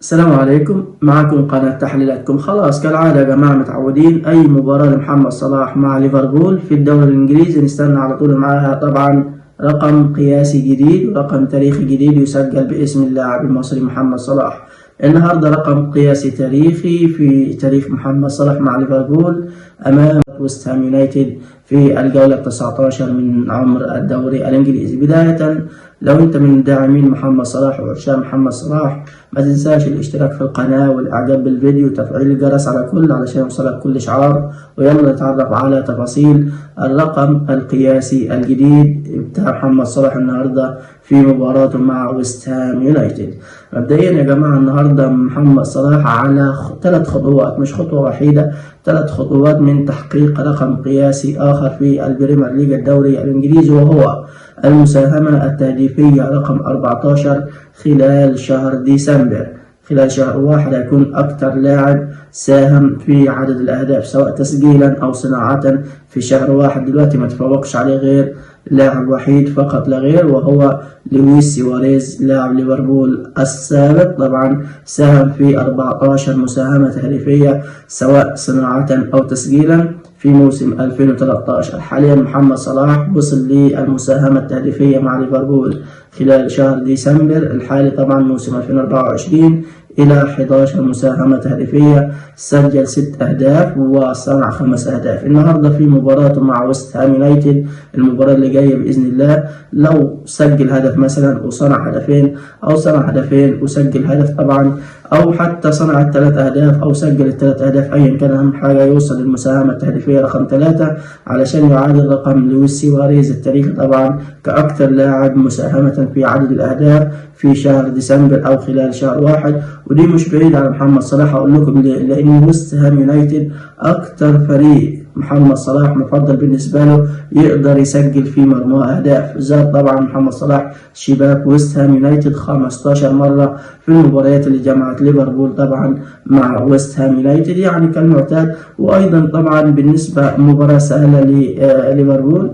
السلام عليكم، معكم قناة تحليلاتكم. خلاص كالعادة يا جماعة متعودين أي مباراة لمحمد صلاح مع ليفربول في الدوري الإنجليزي نستنى على طول معاها طبعا رقم قياسي جديد ورقم تاريخي جديد يسجل باسم اللاعب المصري محمد صلاح. النهارده رقم قياسي تاريخي في تاريخ محمد صلاح مع ليفربول أمام ويست هام يونايتد في الجولة 19 من عمر الدوري الإنجليزي. بداية لو أنت من داعمين محمد صلاح وعشاق محمد صلاح ما تنساش الاشتراك في القناة والإعجاب بالفيديو وتفعيل الجرس على كل علشان يوصلك كل إشعار. ويلا نتعرف على تفاصيل الرقم القياسي الجديد بتاع محمد صلاح النهاردة في مباراته مع ويست هام يونايتد. مبدئيا يا جماعة النهاردة محمد صلاح على 3 خطوات، مش خطوة وحيدة، 3 خطوات من تحقيق رقم قياسي آخر في البريمير ليج الدوري الإنجليزي، وهو المساهمة التهديفية رقم 14 خلال شهر ديسمبر. خلال شهر واحد هيكون أكثر لاعب ساهم في عدد الأهداف سواء تسجيلا أو صناعة في شهر واحد. دلوقتي ما تفوقش عليه غير لاعب وحيد فقط لا غير، وهو لويس سواريز لاعب ليفربول السابق. طبعا ساهم في 14 مساهمة تهديفية سواء صناعة أو تسجيلا في موسم 2013. حاليا محمد صلاح وصل للمساهمة التهديفية مع ليفربول خلال شهر ديسمبر الحالي طبعا موسم 2024 إلى 11 مساهمة تهديفية، سجل 6 أهداف وصنع 5 أهداف. النهاردة في مباراته مع ويست هام يونايتد المباراة اللي جاية بإذن الله لو سجل هدف مثلا وصنع هدفين، أو صنع هدفين وسجل هدف طبعا، أو حتى صنع 3 أهداف أو سجل 3 أهداف، أيا كان أهم حاجة يوصل للمساهمة التهديفية رقم 3 علشان يعادل رقم لويس سواريز التاريخي طبعا كأكثر لاعب مساهمة في عدد الأهداف في شهر ديسمبر أو خلال شهر واحد. ودي مش بعيد على محمد صلاح، أقول لكم لأن ويست هام يونايتد أكثر فريق محمد صلاح مفضل بالنسبة له يقدر يسجل في مرماه أهداف. زاد طبعا محمد صلاح شباك ويست هام يونايتد 15 مرة في المباريات اللي جمعت ليفربول طبعا مع ويست هام يونايتد يعني كالمعتاد. وأيضا طبعا بالنسبة مباراة سهلة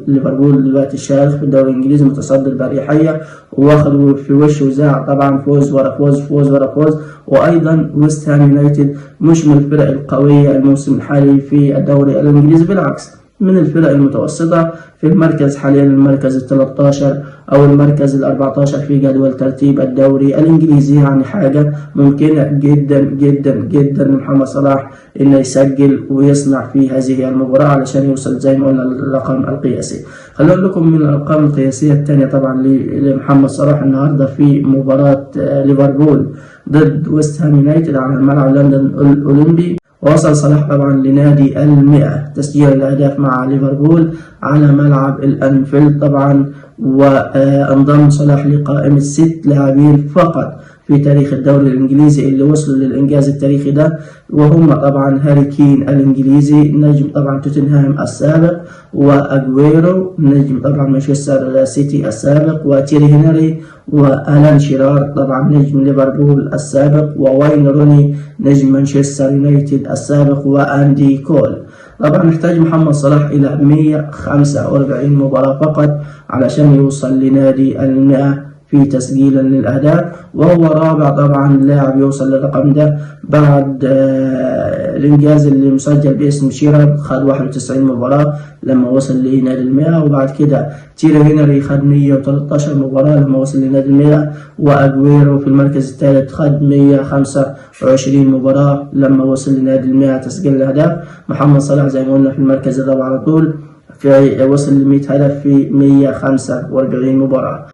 ليفربول دلوقتي شارك في الدوري الإنجليزي متصدر بأريحية واخد في وشه وزاع طبعا فوز ورا فوز فوز ورا فوز. وأيضا ويست هام يونايتد مش من الفرق القوية الموسم الحالي في الدوري الإنجليزي، بالعكس من الفرق المتوسطة في المركز حاليا المركز 13 أو المركز 14 في جدول ترتيب الدوري الإنجليزي. يعني حاجة ممكنة جدا جدا جدا لمحمد صلاح إنه يسجل ويصنع في هذه المباراة علشان يوصل زي ما قلنا للرقم القياسي. خلونا لكم من الأرقام القياسية الثانية طبعا لمحمد صلاح النهاردة في مباراة ليفربول ضد ويست هام يونايتد على الملعب لندن الأولمبي. وصل صلاح طبعا لنادي 100 تسجيل الأهداف مع ليفربول على ملعب الأنفيلد طبعا. وانضم صلاح لقائمة 6 لاعبين فقط في تاريخ الدوري الإنجليزي اللي وصلوا للإنجاز التاريخي ده، وهم طبعا هاري كين الإنجليزي نجم طبعا توتنهام السابق، وأجويرو نجم طبعا مانشستر سيتي السابق، وتيري هنري، وألان شيرار طبعا نجم ليفربول السابق، وواين روني نجم مانشستر يونايتد السابق، وأندي كول. طبعا نحتاج محمد صلاح إلى 145 مباراة فقط علشان يوصل لنادي 100 في تسجيلا للأهداف، وهو رابع طبعا لاعب يوصل للرقم ده بعد الإنجاز اللي مسجل باسم شيرر خد 91 مباراة لما وصل لنادي 100. وبعد كده تيري هنري خد 113 مباراة لما وصل لنادي 100، وأجويرو في المركز الثالث خد 125 مباراة لما وصل لنادي 100 تسجيل الأهداف. محمد صلاح زي ما قلنا في المركز الرابع على طول وصل ل 100 هدف في 145 مباراة.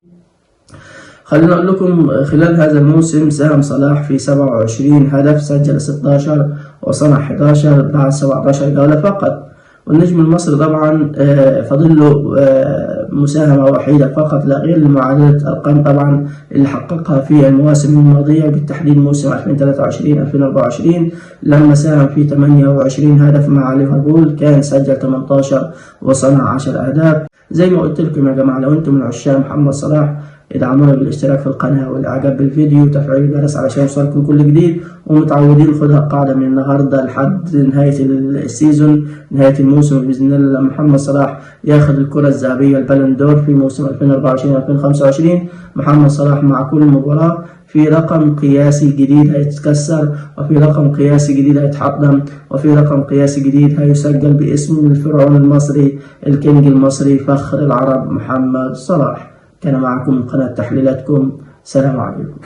خلينا أقول لكم خلال هذا الموسم ساهم صلاح في 27 هدف، سجل 16 وصنع 11 بعد 17 جولة فقط. والنجم المصري طبعا فاضل له مساهمة وحيدة فقط لا غير لمعادلة أرقام طبعا اللي حققها في المواسم الماضية بالتحديد موسم 2023-2024 لما ساهم في 28 هدف مع ليفربول، كان سجل 18 وصنع 10 أهداف. زي ما قلت لكم يا جماعة لو أنتم من عشاق محمد صلاح ادعمونا بالاشتراك في القناة والاعجاب بالفيديو وتفعيل الجرس علشان يوصلكم كل جديد. ومتعودين خدها قاعدة من النهاردة لحد نهاية السيزون، نهاية الموسم بإذن الله، محمد صلاح ياخد الكرة الذهبية البالون دور في موسم 2024-2025. محمد صلاح مع كل مباراة في رقم قياسي جديد هيتكسر، وفي رقم قياسي جديد هيتحطم، وفي رقم قياسي جديد هيسجل باسم الفرعون المصري، الكينج المصري، فخر العرب محمد صلاح. كان معكم قناة تحليلاتكم، سلام عليكم.